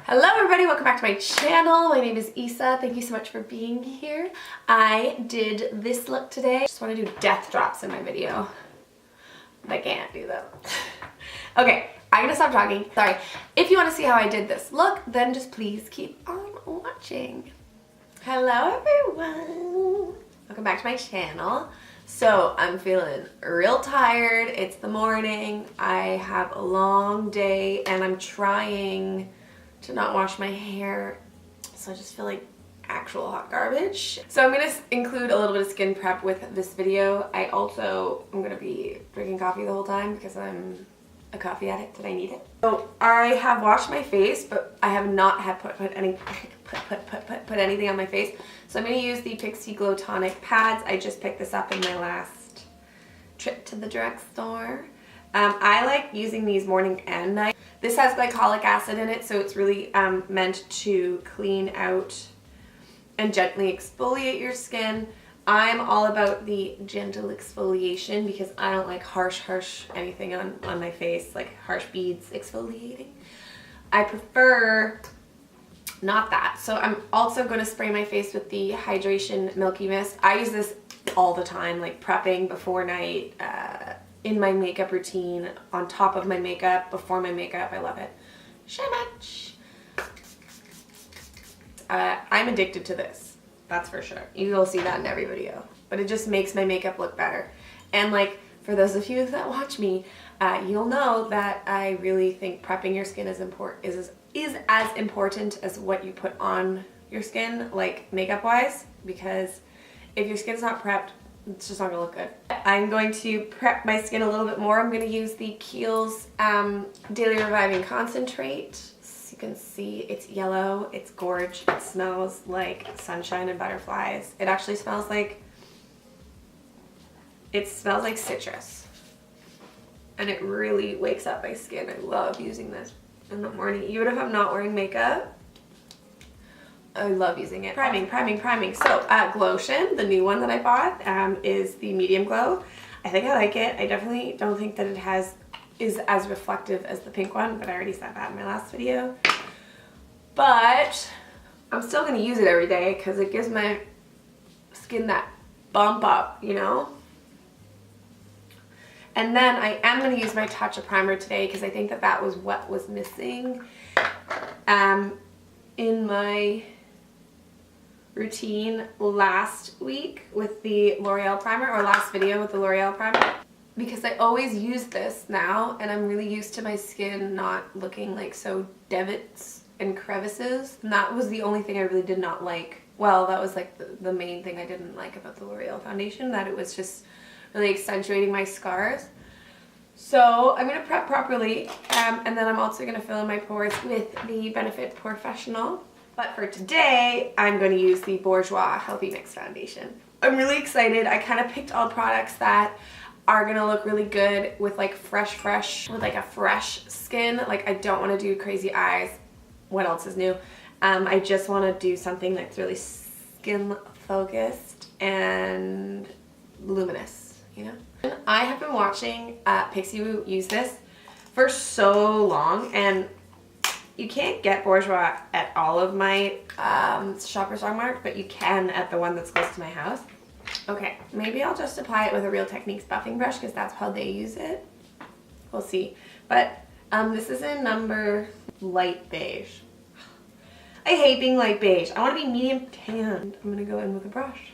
Hello everybody, welcome back to my channel. My name is Isa. Thank you so much for being here. I did this look today. I just want to do death drops in my video. But I can't do that. Okay, I'm gonna stop talking. Sorry. If you want to see how I did this look, then just please keep on watching. Hello everyone. Welcome back to my channel. So I'm feeling real tired. It's the morning. I have a long day and I'm trying to not wash my hair, so I just feel like actual hot garbage. So I'm gonna include a little bit of skin prep with this video. I also am gonna be drinking coffee the whole time because I'm a coffee addict and I need it. So I have washed my face, but I have not had put anything on my face. So I'm gonna use the Pixi Glow Tonic pads. I just picked this up in my last trip to the drugstore. I like using these morning and night. This has glycolic acid in it, so it's really meant to clean out and gently exfoliate your skin. I'm all about the gentle exfoliation because I don't like harsh anything on my face, like harsh beads exfoliating. I prefer not that. So I'm also going to spray my face with the Hydration Milky Mist. I use this all the time, like prepping before night, in my makeup routine, on top of my makeup, before my makeup. I love it so much. I'm addicted to this, that's for sure. You'll see that in every video, but it just makes my makeup look better. And like, for those of you that watch me, you'll know that I really think prepping your skin is as important as what you put on your skin, like makeup wise, because if your skin's not prepped, it's just not gonna look good. I'm going to prep my skin a little bit more. I'm gonna use the Kiels Daily Reviving Concentrate. So you can see it's yellow, it's gorge, it smells like sunshine and butterflies. It actually smells like, citrus. And it really wakes up my skin. I love using this in the morning, even if I'm not wearing makeup. I love using it. Priming. So, Glotion, the new one that I bought, is the medium glow. I think I like it. I definitely don't think that it is as reflective as the pink one, but I already said that in my last video. But I'm still gonna use it every day because it gives my skin that bump up, you know? And then I am gonna use my Tatcha primer today because I think that was what was missing in my routine last week with the L'Oreal primer, or last video with the L'Oreal primer, because I always use this now and I'm really used to my skin not looking like so divots and crevices, and that was the only thing I really did not like. Well, that was like the main thing I didn't like about the L'Oreal foundation, that it was just really accentuating my scars. So I'm going to prep properly, and then I'm also going to fill in my pores with the Benefit Porefessional. But for today, I'm going to use the Bourjois Healthy Mix Foundation. I'm really excited. I kind of picked all products that are going to look really good with like with like a fresh skin. Like, I don't want to do crazy eyes. What else is new? I just want to do something that's really skin focused and luminous, you know? I have been watching Pixi use this for so long, and you can't get Bourjois at all of my Shoppers Drug Mart, but you can at the one that's close to my house. Okay, maybe I'll just apply it with a Real Techniques buffing brush because that's how they use it. We'll see. But this is in number light beige. I hate being light beige. I want to be medium tan. I'm going to go in with a brush.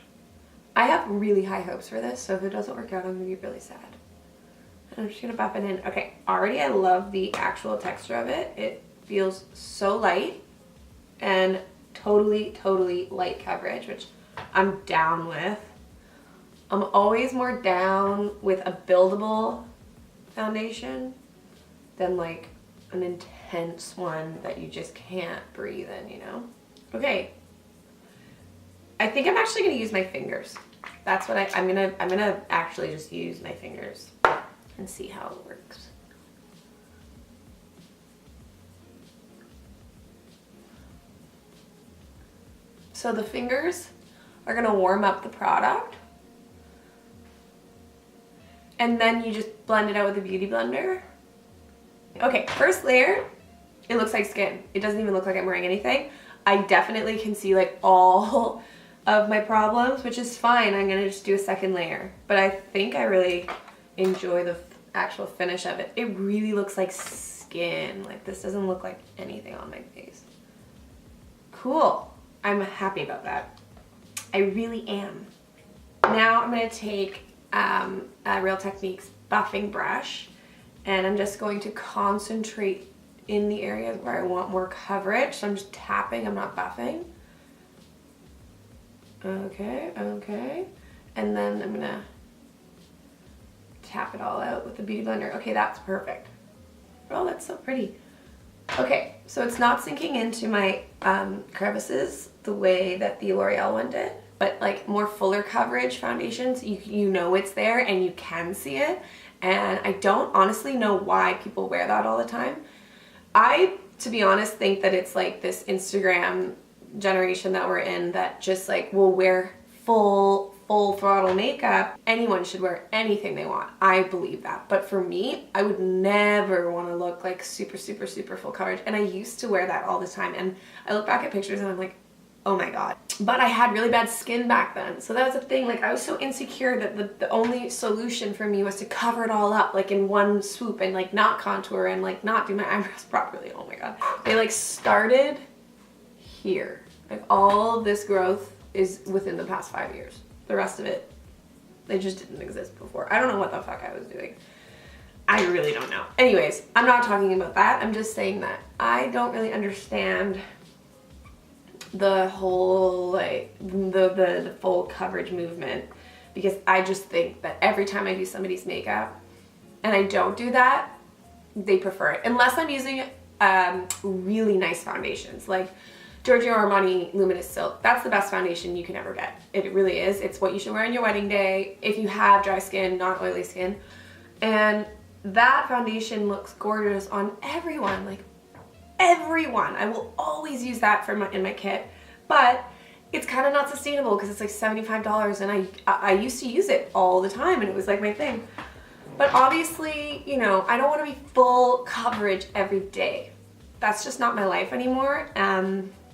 I have really high hopes for this, so if it doesn't work out, I'm going to be really sad. I'm just going to buff it in. Okay, already I love the actual texture of it. It feels so light and totally light coverage, which I'm down with. I'm always more down with a buildable foundation than like an intense one that you just can't breathe in, you know? Okay, I think I'm actually gonna use my fingers. That's what I'm gonna actually just use my fingers and see how it works. So the fingers are gonna warm up the product, and then you just blend it out with a beauty blender. Okay, first layer it looks like skin. It doesn't even look like I'm wearing anything. I definitely can see like all of my problems, which is fine. I'm gonna just do a second layer. But I think I really enjoy the actual finish of it. It really looks like skin. Like this doesn't look like anything on my face. Cool. I'm happy about that. I really am. Now I'm gonna take a Real Techniques buffing brush, and I'm just going to concentrate in the areas where I want more coverage. So I'm just tapping, I'm not buffing. Okay, okay. And then I'm gonna tap it all out with the Beauty Blender. Okay, that's perfect. Oh, that's so pretty. Okay, so it's not sinking into my crevices the way that the L'Oreal one did, but like more fuller coverage foundations, you know it's there and you can see it. And I don't honestly know why people wear that all the time. I, to be honest, think that it's like this Instagram generation that we're in that just like will wear full throttle makeup. Anyone should wear anything they want. I believe that. But for me, I would never want to look like super full coverage. And I used to wear that all the time. And I look back at pictures and I'm like, oh my God. But I had really bad skin back then. So that was the thing. Like I was so insecure that the only solution for me was to cover it all up like in one swoop and like not contour and like not do my eyebrows properly. Oh my God. They like started here. Like all of this growth is within the past 5 years. The rest of it, they just didn't exist before. I don't know what the fuck I was doing. I really don't know. Anyways, I'm not talking about that. I'm just saying that I don't really understand the whole like the full coverage movement, because I just think that every time I do somebody's makeup and I don't do that, they prefer it. Unless I'm using really nice foundations like Giorgio Armani Luminous Silk. That's the best foundation you can ever get. It really is. It's what you should wear on your wedding day if you have dry skin, not oily skin. And that foundation looks gorgeous on everyone, like everyone. I will always use that for in my kit, but it's kind of not sustainable because it's like $75 and I used to use it all the time and it was like my thing. But obviously, you know, I don't want to be full coverage every day. That's just not my life anymore.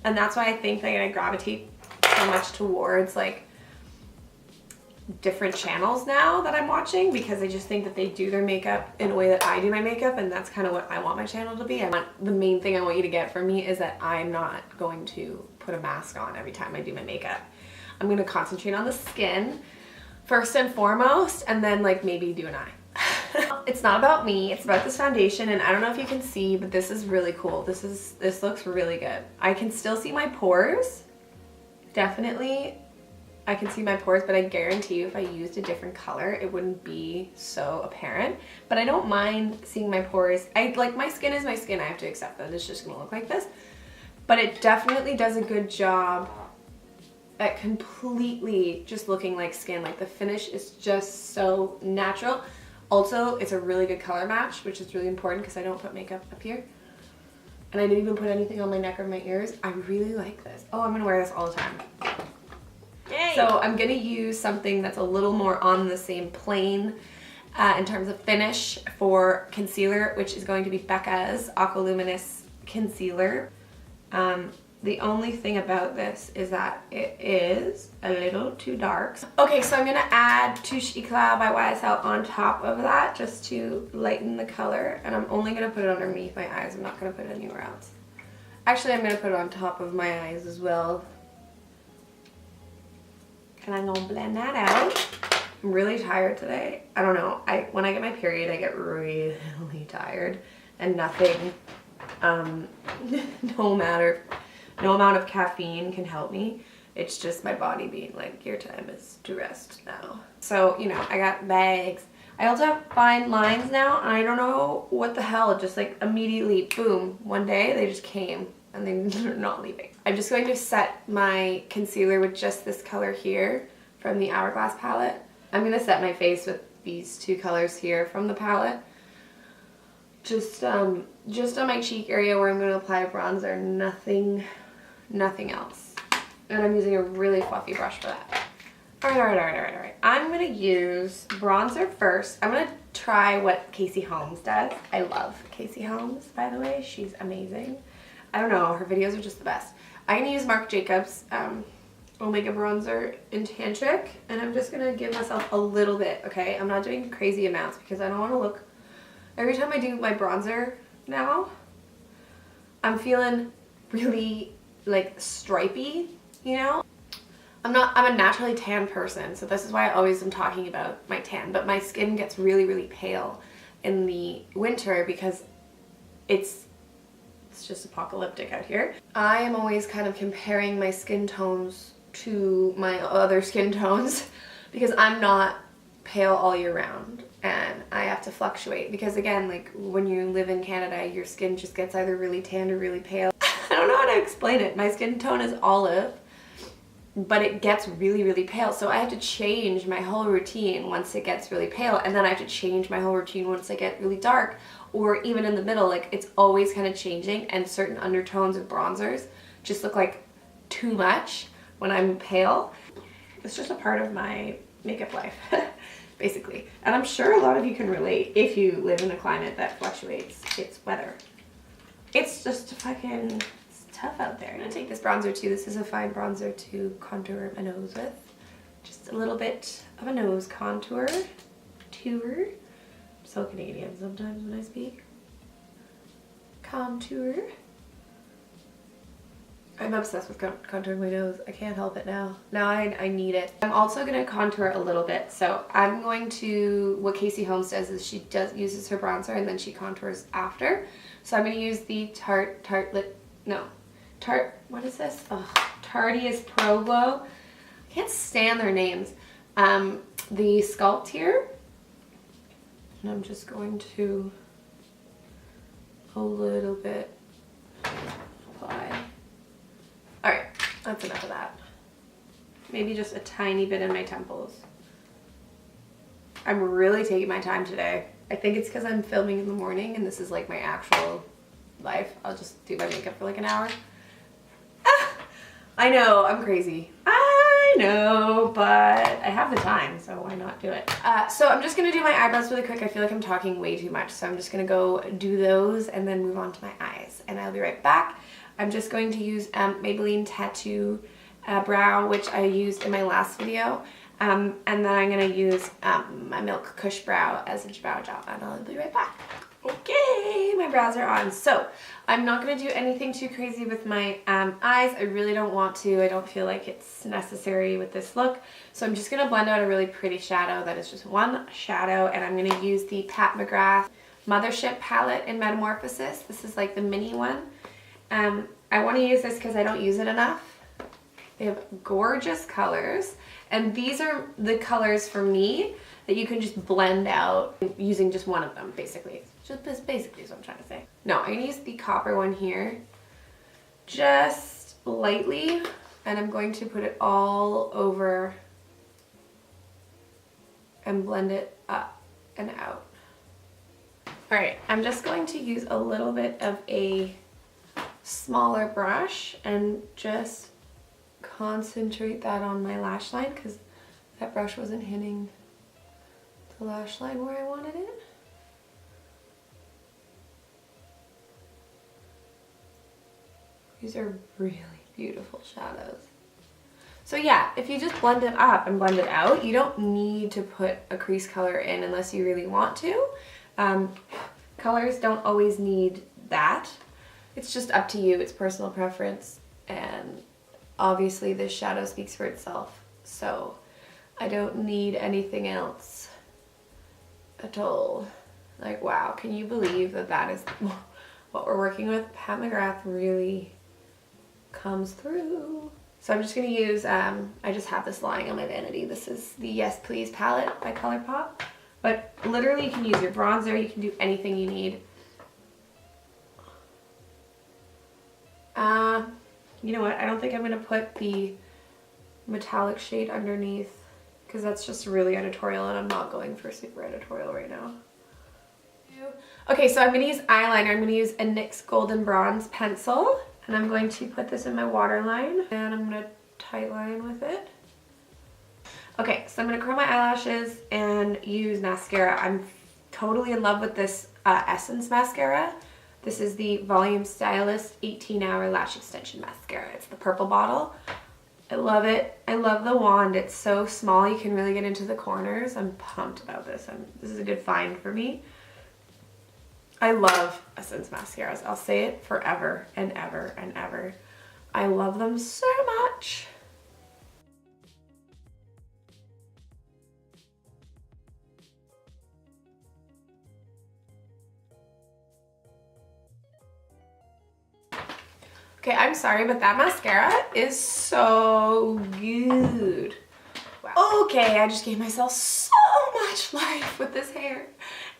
And that's why I think that I gravitate so much towards like different channels now that I'm watching, because I just think that they do their makeup in a way that I do my makeup, and that's kind of what I want my channel to be. The main thing I want you to get from me is that I'm not going to put a mask on every time I do my makeup. I'm going to concentrate on the skin first and foremost, and then like maybe do an eye. It's not about me, it's about this foundation, and I don't know if you can see, but this is really cool. This looks really good. I can still see my pores. Definitely I can see my pores, but I guarantee you if I used a different color, it wouldn't be so apparent. But I don't mind seeing my pores. My skin is my skin. I have to accept that it's just gonna look like this. But it definitely does a good job at completely just looking like skin. Like the finish is just so natural. Also, it's a really good color match, which is really important because I don't put makeup up here. And I didn't even put anything on my neck or my ears. I really like this. Oh, I'm gonna wear this all the time. Yay. So I'm gonna use something that's a little more on the same plane in terms of finish for concealer, which is going to be Becca's Aqua Luminous Concealer. The only thing about this is that it is a little too dark. Okay, so I'm gonna add Touche Eclat by YSL on top of that just to lighten the color, and I'm only gonna put it underneath my eyes. I'm not gonna put it anywhere else. Actually, I'm gonna put it on top of my eyes as well. And I'm gonna blend that out. I'm really tired today. I don't know, when I get my period, I get really tired, and nothing, no amount of caffeine can help me. It's just my body being like, your time is to rest now. So, you know, I got bags. I also have fine lines now, and I don't know what the hell, just like immediately, boom, one day they just came and they're not leaving. I'm just going to set my concealer with just this color here from the Hourglass palette. I'm gonna set my face with these two colors here from the palette. Just on my cheek area where I'm gonna apply a bronzer, nothing else. And I'm using a really fluffy brush for that. All right. I'm gonna use bronzer first. I'm gonna try what Casey Holmes does. I love Casey Holmes, by the way. She's amazing. I don't know, her videos are just the best. I'm gonna use Marc Jacobs Omega Bronzer in Tantric, and I'm just gonna give myself a little bit, okay? I'm not doing crazy amounts because I don't wanna look, every time I do my bronzer now, I'm feeling really like stripy, you know? I'm a naturally tan person, so this is why I always am talking about my tan, but my skin gets really, really pale in the winter because it's just apocalyptic out here. I am always kind of comparing my skin tones to my other skin tones because I'm not pale all year round and I have to fluctuate because, again, like when you live in Canada, your skin just gets either really tan or really pale. I don't know how to explain it. My skin tone is olive, but it gets really, really pale. So I have to change my whole routine once it gets really pale, and then I have to change my whole routine once I get really dark, or even in the middle. Like, it's always kind of changing, and certain undertones of bronzers just look like too much when I'm pale. It's just a part of my makeup life, basically. And I'm sure a lot of you can relate if you live in a climate that fluctuates its weather. It's just fucking tough out there. I'm gonna take this bronzer too. This is a fine bronzer to contour my nose with. Just a little bit of a nose contour. I'm so Canadian sometimes when I speak. Contour. I'm obsessed with contouring my nose. I can't help it now. Now I need it. I'm also gonna contour a little bit. So I'm going to, what Casey Holmes does is she uses her bronzer and then she contours after. So I'm gonna use the what is this? Oh, Tarteist Pro Glow. I can't stand their names. The Sculpt here. And I'm just going to a little bit apply. Alright, that's enough of that. Maybe just a tiny bit in my temples. I'm really taking my time today. I think it's because I'm filming in the morning and this is like my actual life. I'll just do my makeup for like an hour. I know, I'm crazy. I know, but I have the time, so why not do it? So I'm just gonna do my eyebrows really quick. I feel like I'm talking way too much, so I'm just gonna go do those and then move on to my eyes, and I'll be right back. I'm just going to use Maybelline Tattoo Brow, which I used in my last video, and then I'm gonna use my Milk Kush Brow as a brow gel, and I'll be right back. Okay, my brows are on. So I'm not going to do anything too crazy with my eyes. I really don't want to. I don't feel like it's necessary with this look. So I'm just going to blend out a really pretty shadow that is just one shadow, and I'm going to use the Pat McGrath Mothership palette in Metamorphosis. This is like the mini one. I want to use this because I don't use it enough. They have gorgeous colors, and these are the colors for me that you can just blend out using just one of them, basically. Just basically is what I'm trying to say. No, I'm gonna use the copper one here, just lightly, and I'm going to put it all over and blend it up and out. All right, I'm just going to use a little bit of a smaller brush and just concentrate that on my lash line because that brush wasn't hitting the lash line where I wanted it. These are really beautiful shadows. So yeah, if you just blend it up and blend it out, you don't need to put a crease color in unless you really want to. Colors don't always need that. It's just up to you. It's personal preference. And obviously this shadow speaks for itself. So I don't need anything else at all. Like, wow, can you believe that that is what we're working with? Pat McGrath really comes through. So I'm just gonna use, I just have this lying on my vanity. This is the Yes Please palette by ColourPop. But literally you can use your bronzer, you can do anything you need. You know what, I don't think I'm gonna put the metallic shade underneath because that's just really editorial and I'm not going for super editorial right now. Okay, so I'm gonna use eyeliner. I'm gonna use a NYX Golden Bronze pencil. And I'm going to put this in my waterline and I'm going to tight line with it. Okay, so I'm going to curl my eyelashes and use mascara. I'm totally in love with this Essence mascara. This is the Volume Stylist 18-Hour Lash Extension Mascara. It's the purple bottle. I love it. I love the wand. It's so small, you can really get into the corners. I'm pumped about this. This is a good find for me. I love Essence mascaras. I'll say it forever and ever and ever. I love them so much. Okay, I'm sorry, but that mascara is so good. Wow. Okay, I just gave myself so much life with this hair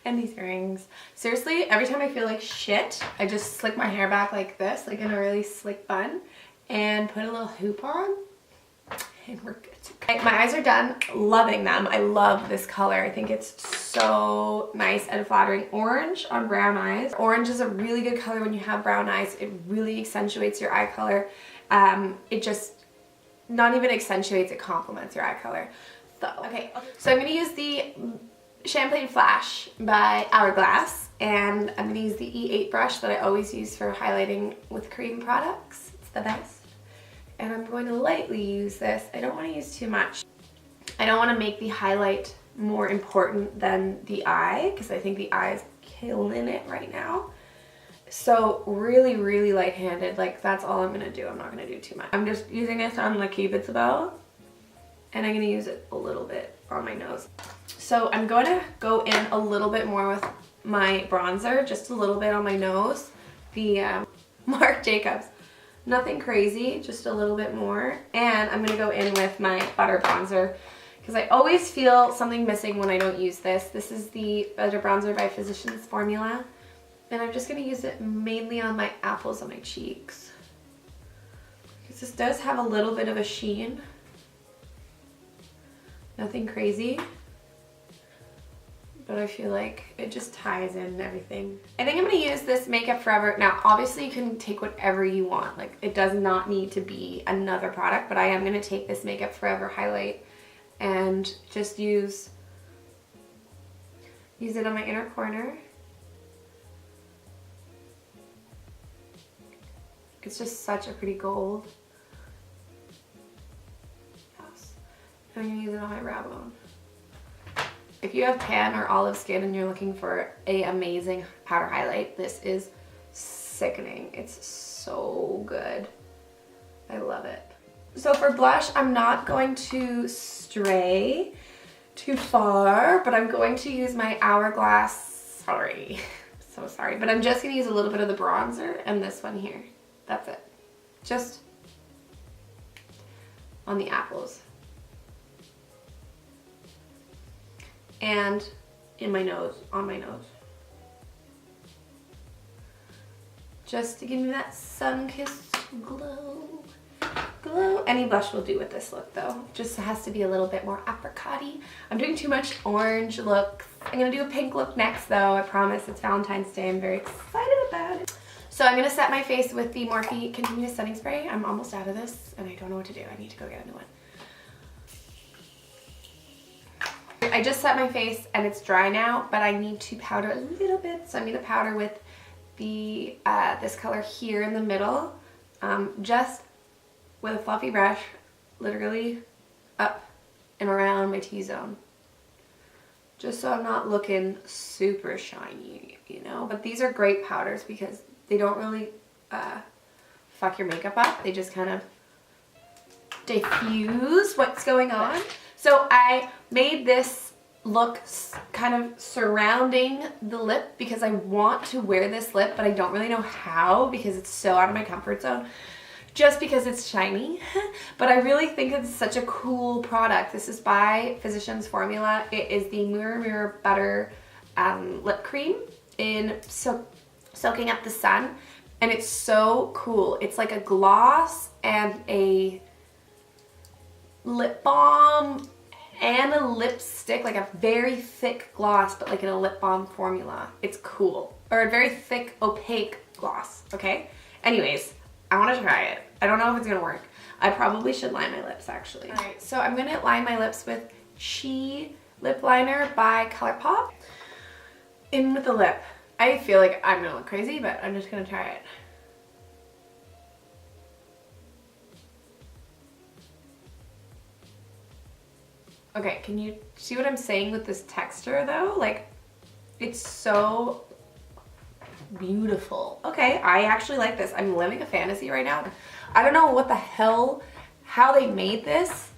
and these earrings. Seriously, every time I feel like shit, I just slick my hair back like this, like in a really slick bun, and put a little hoop on, and we're good to go. My eyes are done. Loving them. I love this color. I think it's so nice and flattering. Orange on brown eyes. Orange is a really good color when you have brown eyes. It really accentuates your eye color. It just not even accentuates, it complements your eye color. So, okay, so I'm going to use the Champlain Flash by Hourglass, and I'm going to use the E8 brush that I always use for highlighting with cream products. It's the best. And I'm going to lightly use this. I don't want to use too much. I don't want to make the highlight more important than the eye, because I think the eye is killing it right now. So really, really light-handed. Like, that's all I'm going to do. I'm not going to do too much. I'm just using this on the Cupid's bow, and I'm going to use it a little bit on my nose. So I'm going to go in a little bit more with my bronzer, just a little bit on my nose. The Marc Jacobs. Nothing crazy, just a little bit more. And I'm going to go in with my Butter Bronzer, because I always feel something missing when I don't use this. This is the Butter Bronzer by Physicians Formula. And I'm just going to use it mainly on my apples on my cheeks, because this does have a little bit of a sheen. Nothing crazy, but I feel like it just ties in everything. I think I'm going to use this Makeup Forever. Now, obviously you can take whatever you want. Like, it does not need to be another product, but I am going to take this Makeup Forever highlight and just use it on my inner corner. It's just such a pretty gold. Yes. And I'm going to use it on my brow bone. If you have tan or olive skin and you're looking for an amazing powder highlight, this is sickening. It's so good. I love it. So for blush, I'm not going to stray too far, but I'm going to use my Hourglass. Sorry. So sorry. But I'm just going to use a little bit of the bronzer and this one here. That's it. Just on the apples. And in my nose, on my nose. Just to give me that sun-kissed glow. Glow. Any blush will do with this look though. Just has to be a little bit more apricot-y. I'm doing too much orange looks. I'm gonna do a pink look next though, I promise. It's Valentine's Day, I'm very excited about it. So I'm gonna set my face with the Morphe Continuous Setting Spray. I'm almost out of this and I don't know what to do. I need to go get a new one. I just set my face and it's dry now, but I need to powder a little bit. So I'm gonna powder with the this color here in the middle, just with a fluffy brush, literally up and around my T-zone. Just so I'm not looking super shiny, you know? But these are great powders because they don't really fuck your makeup up. They just kind of diffuse what's going on. So I made this look kind of surrounding the lip because I want to wear this lip, but I don't really know how because it's so out of my comfort zone. Just because it's shiny, but I really think it's such a cool product. This is by Physicians Formula. It is the Mirror Butter lip cream in Soaking Up the Sun, and it's so cool. It's like a gloss and a lip balm and a lipstick, like a very thick gloss, but like in a lip balm formula. It's cool. Or a very thick, opaque gloss, okay? Anyways, I want to try it. I don't know if it's going to work. I probably should line my lips, actually. Alright, so I'm going to line my lips with Chi Lip Liner by ColourPop. in with the lip. I feel like I'm gonna look crazy, but I'm just gonna try it. Okay, can you see what I'm saying with this texture though? Like, it's so beautiful. Okay, I actually like this. I'm living a fantasy right now. I don't know what the hell, how they made this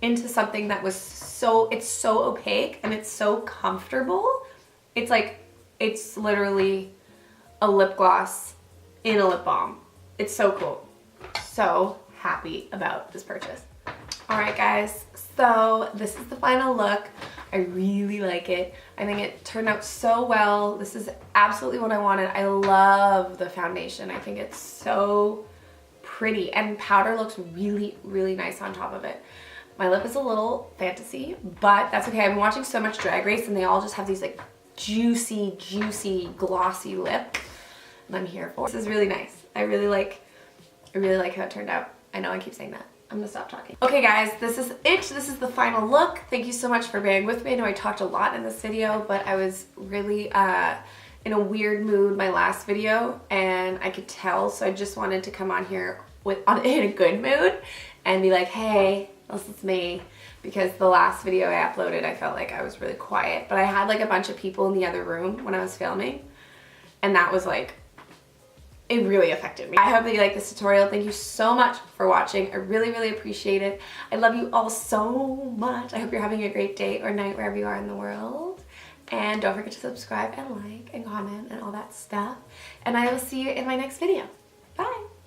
into something that was so, it's so opaque and it's so comfortable. It's like, it's literally a lip gloss in a lip balm. It's so cool. So happy about this purchase. All right, guys, so this is the final look. I really like it. I think it turned out so well. This is absolutely what I wanted. I love the foundation. I think it's so pretty, and powder looks really, really nice on top of it. My lip is a little fantasy, but that's okay. I've been watching so much Drag Race and they all just have these like juicy, juicy, glossy lip, and I'm here for it. This is really nice. I really like how it turned out. I know I keep saying that. I'm gonna stop talking. Okay guys, this is it. This is the final look. Thank you so much for bearing with me. I know I talked a lot in this video, but I was really in a weird mood my last video, and I could tell, so I just wanted to come on here in a good mood and be like, hey, this is me. Because the last video I uploaded, I felt like I was really quiet, but I had like a bunch of people in the other room when I was filming, and that was like, it really affected me. I hope that you like this tutorial. Thank you so much for watching. I really, really appreciate it. I love you all so much. I hope you're having a great day or night wherever you are in the world. And don't forget to subscribe and like and comment and all that stuff. And I will see you in my next video. Bye.